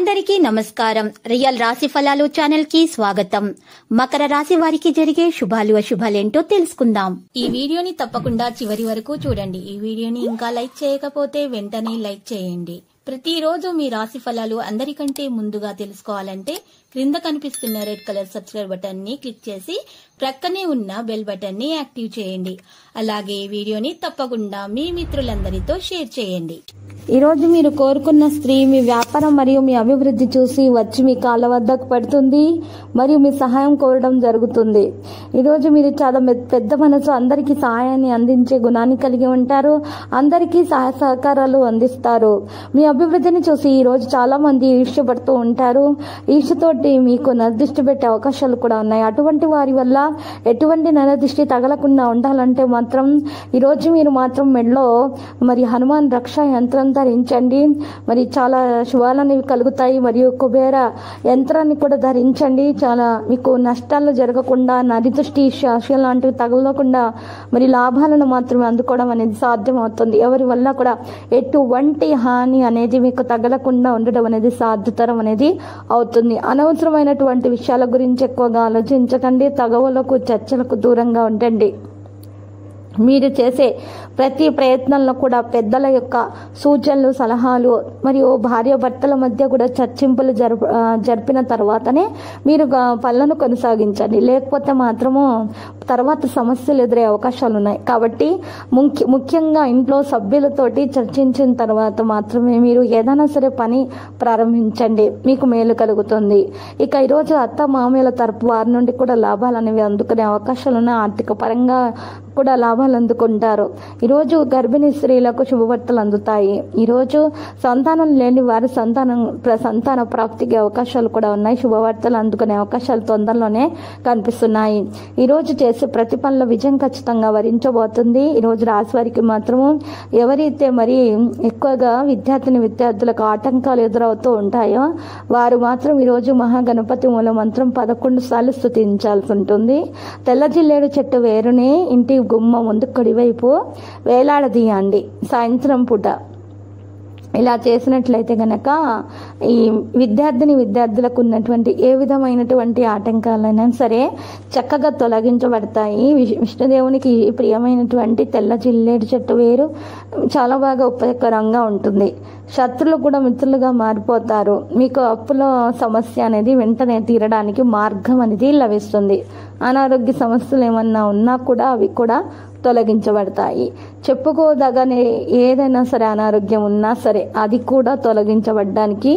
అందరికీ నమస్కారం. రియల్ రాశి ఫలాలు ఛానల్ కి స్వాగతం. మకర రాశి వారికి జరిగే శుభాలు అశుభాలేంటో తెలుసుకుందాం. ఈ వీడియోని తప్పకుండా చివరి వరకు చూడండి. ఈ వీడియోని ఇంకా లైక్ చేయకపోతే వెంటనే లైక్ చేయండి. ప్రతిరోజు మీ రాశి ఫలాలు అందరికంటే ముందుగా తెలుసుకోవాలంటే క్రింద కనిపిస్తున్న రెడ్ కలర్ సబ్స్క్రైబ్ బటన్ ని క్లిక్ చేసి ప్రక్కనే ఉన్న బెల్ బటన్ ని యాక్టివ్ చేయండి. అలాగే ఈ వీడియోని తప్పకుండా మీ మిత్రులందరితో షేర్ చేయండి. ఈ రోజు మీరు కోరుకున్న స్త్రీ మీ వ్యాపారం మరియు మీ అభివృద్ధి చూసి వచ్చి మీ కాళ్ళ వద్దకు పడుతుంది మరియు మీ సహాయం కోరడం జరుగుతుంది. ఈరోజు మీరు చాలా పెద్ద మనసు, అందరికీ సహాయాన్ని అందించే గుణాన్ని కలిగి ఉంటారు. అందరికీ సహాయ సహకారాలు అందిస్తారు. మీ అభివృద్ధిని చూసి ఈ రోజు చాలా మంది ఈర్ష్యపడుతూ ఉంటారు. ఈర్ష్యతోటి మీకు నరదృష్టి పెట్టే అవకాశాలు కూడా ఉన్నాయి. అటువంటి వారి వల్ల ఎటువంటి నరదృష్టి తగలకుండా ఉండాలంటే మాత్రం ఈరోజు మీరు మాత్రం మెడలో మరి హనుమాన్ రక్షా యంత్రం ధరించండి. మరి చాలా శుభాలని కలుగుతాయి. మరియు కుబేర యంత్రాన్ని కూడా ధరించండి. చాలా మీకు నష్టాలు జరగకుండా, నరిదృష్టి శాస్యం లాంటివి తగలకుండా మరి లాభాలను మాత్రమే అందుకోవడం అనేది సాధ్యం అవుతుంది. ఎవరి వల్ల కూడా ఎటువంటి హాని అనేది మీకు తగలకుండా ఉండడం అనేది సాధ్యతరం అనేది అవుతుంది. అనవసరమైనటువంటి విషయాల గురించి ఎక్కువగా ఆలోచించకండి. తగవులకు, చర్చలకు దూరంగా ఉండండి. మీరు చేసే ప్రతి ప్రయత్నంలో కూడా పెద్దల యొక్క సూచనలు, సలహాలు మరియు భార్యాభర్తల మధ్య కూడా చర్చింపులు జరిపిన తర్వాతనే మీరు పనులను కొనసాగించండి. లేకపోతే మాత్రము తర్వాత సమస్యలు ఎదురే అవకాశాలు ఉన్నాయి. కాబట్టి ముఖ్యంగా ఇంట్లో సభ్యులతోటి చర్చించిన తర్వాత మాత్రమే మీరు ఏదైనా సరే పని ప్రారంభించండి. మీకు మేలు కలుగుతుంది. ఇక ఈరోజు అత్త మామయ్యల తరపు వారి నుండి కూడా లాభాలు అనేవి అందుకునే అవకాశాలు ఉన్నాయి. ఆర్థిక పరంగా కూడా లాభాలు అందుకుంటారు. ఈరోజు గర్భిణీ స్త్రీలకు శుభవార్తలు అందుతాయి. ఈరోజు సంతానం లేని వారి సంతాన ప్రాప్తికి అవకాశాలు కూడా ఉన్నాయి. శుభవార్తలు అందుకునే అవకాశాలు తొందరలోనే కనిపిస్తున్నాయి. ఈరోజు చేసే ప్రతి పనిలో విజయం ఖచ్చితంగా వరించబోతుంది. ఈరోజు రాశి వారికి మాత్రము ఎవరైతే మరి ఎక్కువగా విద్యార్థులకు ఆటంకాలు ఎదురవుతూ ఉంటాయో వారు మాత్రం ఈరోజు మహాగణపతి మూల మంత్రం 11 సార్లు స్తుతించాల్సి ఉంటుంది. తెల్ల జిల్లేడు చెట్టు వేరుని ఇంటి గుమ్మ ముందు కుడివైపు వేలాడదీయండి సాయంత్రం పూట. ఇలా చేసినట్లయితే గనక ఈ విద్యార్థులకు ఉన్నటువంటి ఏ విధమైనటువంటి ఆటంకాలైనా సరే చక్కగా తొలగించబడతాయి. విష్ణుదేవునికి ప్రియమైనటువంటి తెల్ల జిల్లేడు చెట్టు వేరు చాలా బాగా ఉపయోగకరంగా ఉంటుంది. శత్రులు కూడా మిత్రులుగా మారిపోతారు. మీకు అప్పుల సమస్య అనేది వెంటనే తీరడానికి మార్గం అనేది లభిస్తుంది. అనారోగ్య సమస్యలు ఏమన్నా ఉన్నా కూడా అవి కూడా తొలగించబడతాయి. చెప్పుకోదగనే ఏదైనా సరే అనారోగ్యం ఉన్నా సరే అది కూడా తొలగించబడడానికి,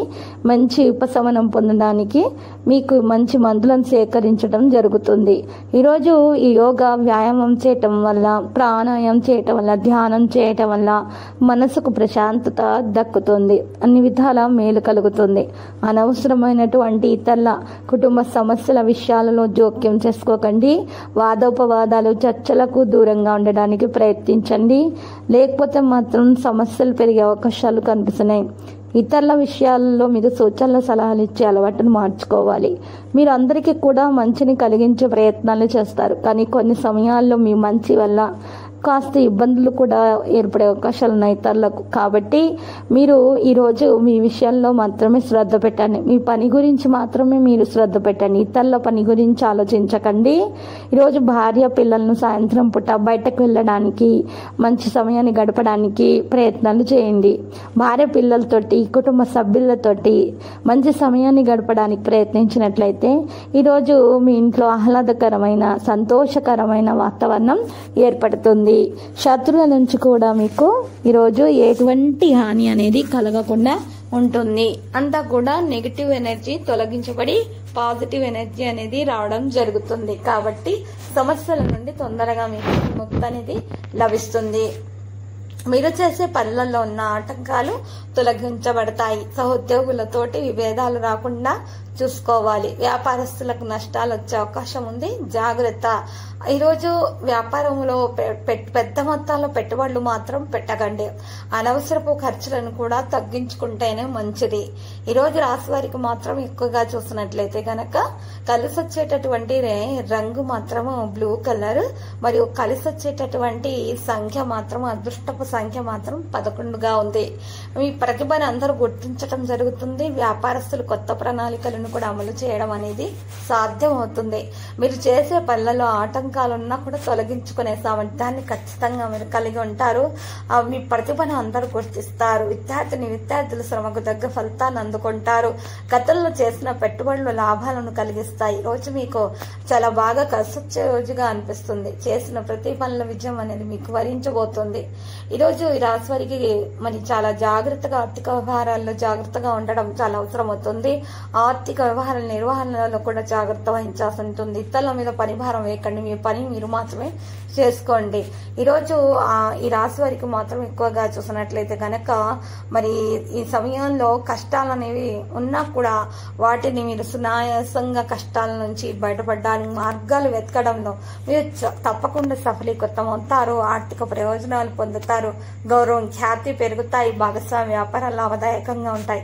మంచి ఉపశమనం పొందడానికి మీకు మంచి మందులను సేకరించడం జరుగుతుంది. ఈరోజు ఈ యోగా వ్యాయామం చేయటం వల్ల, ప్రాణాయామం చేయటం వల్ల, ధ్యానం చేయటం వల్ల మనసుకు ప్రశాంతత దక్కుతుంది. అన్ని విధాల మేలు కలుగుతుంది. అనవసరమైనటువంటి ఇతరుల కుటుంబ సమస్యల విషయాలలో జోక్యం చేసుకోకండి. వాదోపవాదాలు, చర్చలకు దూరంగా ఉండడానికి ప్రయత్నించండి. లేకపోతే మాత్రం సమస్యలు పెరిగే అవకాశాలు కనిపిస్తున్నాయి. ఇతరుల విషయాల్లో మీరు సూచనలు, సలహాలు ఇచ్చే అలవాటును మార్చుకోవాలి. మీరు అందరికీ కూడా మంచిని కలిగించే ప్రయత్నాలు చేస్తారు. కానీ కొన్ని సమయాల్లో మీ మంచి వల్ల కాస్త ఇబ్బందులు కూడా ఏర్పడే అవకాశాలు ఉన్నాయి ఇతరులకు. కాబట్టి మీరు ఈరోజు మీ విషయాల్లో మాత్రమే శ్రద్ధ పెట్టండి. మీ పని గురించి మాత్రమే మీరు శ్రద్ధ పెట్టండి. ఇతరుల పని గురించి ఆలోచించకండి. ఈరోజు భార్య పిల్లలను సాయంత్రం పూట బయటకు వెళ్ళడానికి, మంచి సమయాన్ని గడపడానికి ప్రయత్నాలు చేయండి. భార్య పిల్లలతోటి, కుటుంబ సభ్యులతోటి మంచి సమయాన్ని గడపడానికి ప్రయత్నించినట్లయితే ఈరోజు మీ ఇంట్లో ఆహ్లాదకరమైన, సంతోషకరమైన వాతావరణం ఏర్పడుతుంది. శత్రువుల నుంచి కూడా మీకు ఈరోజు ఎటువంటి హాని అనేది కలగకుండా ఉంటుంది. అంతా కూడా నెగిటివ్ ఎనర్జీ తొలగించబడి పాజిటివ్ ఎనర్జీ అనేది రావడం జరుగుతుంది. కాబట్టి సమస్యల నుండి తొందరగా మీకు విముక్తి అనేది లభిస్తుంది. మీరు చేసే పనులలో ఉన్న ఆటంకాలు తొలగించబడతాయి. సహోద్యోగులతోటి విభేదాలు రాకుండా చూసుకోవాలి. వ్యాపారస్తులకు నష్టాలు వచ్చే అవకాశం ఉంది. జాగ్రత్త. ఈరోజు వ్యాపారంలో పెద్ద మొత్తాల్లో పెట్టుబడులు మాత్రం పెట్టకండి. అనవసరపు ఖర్చులను కూడా తగ్గించుకుంటేనే మంచిది. ఈరోజు రాశి వారికి మాత్రం ఎక్కువగా చూసినట్లయితే గనక కలిసి వచ్చేటటువంటి రంగు మాత్రం బ్లూ కలర్ మరియు కలిసి వచ్చేటటువంటి సంఖ్య మాత్రం అదృష్టపు సంఖ్య మాత్రం 11గా ఉంది. మీ ప్రతిభను అందరూ గుర్తించడం జరుగుతుంది. వ్యాపారస్తులు కొత్త ప్రణాళికలను కూడా అమలు చేయడం అనేది సాధ్యం అవుతుంది. మీరు చేసే పనులలో ఆటంకాలున్నా కూడా తొలగించుకునే సామర్థ్యాన్ని ఖచ్చితంగా మీరు కలిగి ఉంటారు. మీ ప్రతిభను అందరూ గుర్తిస్తారు. విద్యార్థులు శ్రమకు తగ్గ ఫలితాన్ని అందుకుంటారు. గతంలో చేసిన పెట్టుబడులు లాభాలను కలిగిస్తాయి. ఈ రోజు మీకు చాలా బాగా కలిసొచ్చే రోజుగా అనిపిస్తుంది. చేసిన ప్రతి పనుల విజయం అనేది మీకు వరించబోతుంది. ఈరోజు ఈ రాశి వారికి మరి చాలా జాగ్రత్తగా ఆర్థిక వ్యవహారాల్లో జాగ్రత్తగా ఉండడం చాలా అవసరం అవుతుంది. ఆర్థిక వ్యవహారాల నిర్వహణలో కూడా జాగ్రత్త వహించాల్సి ఉంటుంది. ఇతరుల మీద పనిభారం వేయకండి. మీ పని మీరు మాత్రమే చేసుకోండి. ఈరోజు ఈ రాశి వారికి మాత్రం ఎక్కువగా చూసినట్లయితే కనుక మరి ఈ సమయంలో కష్టాలు అనేవి ఉన్నా కూడా వాటిని మీరు సునాయాసంగా కష్టాల నుంచి బయటపడడానికి మార్గాలు వెతకడంలో మీరు తప్పకుండా సఫలీకృతం అవుతారు. ఆర్థిక ప్రయోజనాలు పొందుతారు. గౌరవం, ఖ్యాతి పెరుగుతాయి. భాగస్వామి వ్యాపారాలు లాభదాయకంగా ఉంటాయి.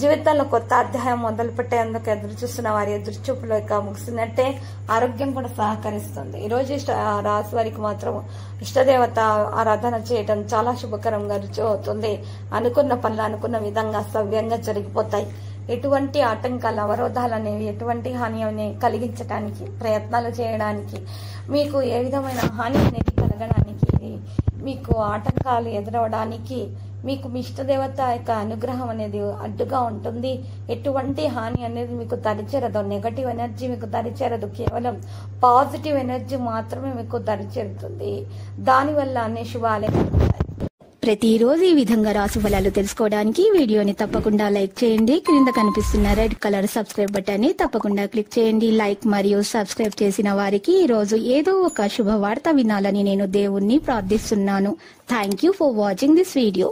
జీవితంలో కొత్త అధ్యాయం మొదలు పెట్టేందుకు ఎదురు చూస్తున్న వారి ఎదురుచూపులో ఇక ముగిసినట్టే. ఆరోగ్యం కూడా సహకరిస్తుంది. ఈరోజు రాశి వారికి మాత్రం ఇష్టదేవత ఆరాధన చేయడం చాలా శుభకరంగా రుచి అవుతుంది. అనుకున్న పనులు అనుకున్న విధంగా సవ్యంగా జరిగిపోతాయి. ఎటువంటి ఆటంకాలు, అవరోధాలు అనేవి ఎటువంటి హాని కలిగించడానికి ప్రయత్నాలు చేయడానికి, మీకు ఏ విధమైన హాని అనేది కలగడానికి, మీకు ఆటంకాలు ఎదురవడానికి మీకు మీ ఇష్టదేవత యొక్క అనుగ్రహం అనేది అడ్డుగా ఉంటుంది. ఎటువంటి హాని అనేది మీకు దరిచేరదు. నెగటివ్ ఎనర్జీ మీకు దరిచేరదు. కేవలం పాజిటివ్ ఎనర్జీ మాత్రమే మీకు దరిచేరుతుంది. దానివల్ల అన్ని శుభాలే కలుగుతాయి. ప్రతిరోజు ఈ విధంగా రాశి ఫలాలు తెలుసుకోవడానికి వీడియోని తప్పకుండా లైక్ చేయండి. క్రింద కనిపిస్తున్న రెడ్ కలర్ సబ్స్క్రైబ్ బటన్ ని తప్పకుండా క్లిక్ చేయండి. లైక్ మరియు సబ్స్క్రైబ్ చేసిన వారికి ఈ రోజు ఏదో ఒక శుభవార్త వినాలని నేను దేవుణ్ణి ప్రార్థిస్తున్నాను. Thank you for watching this video.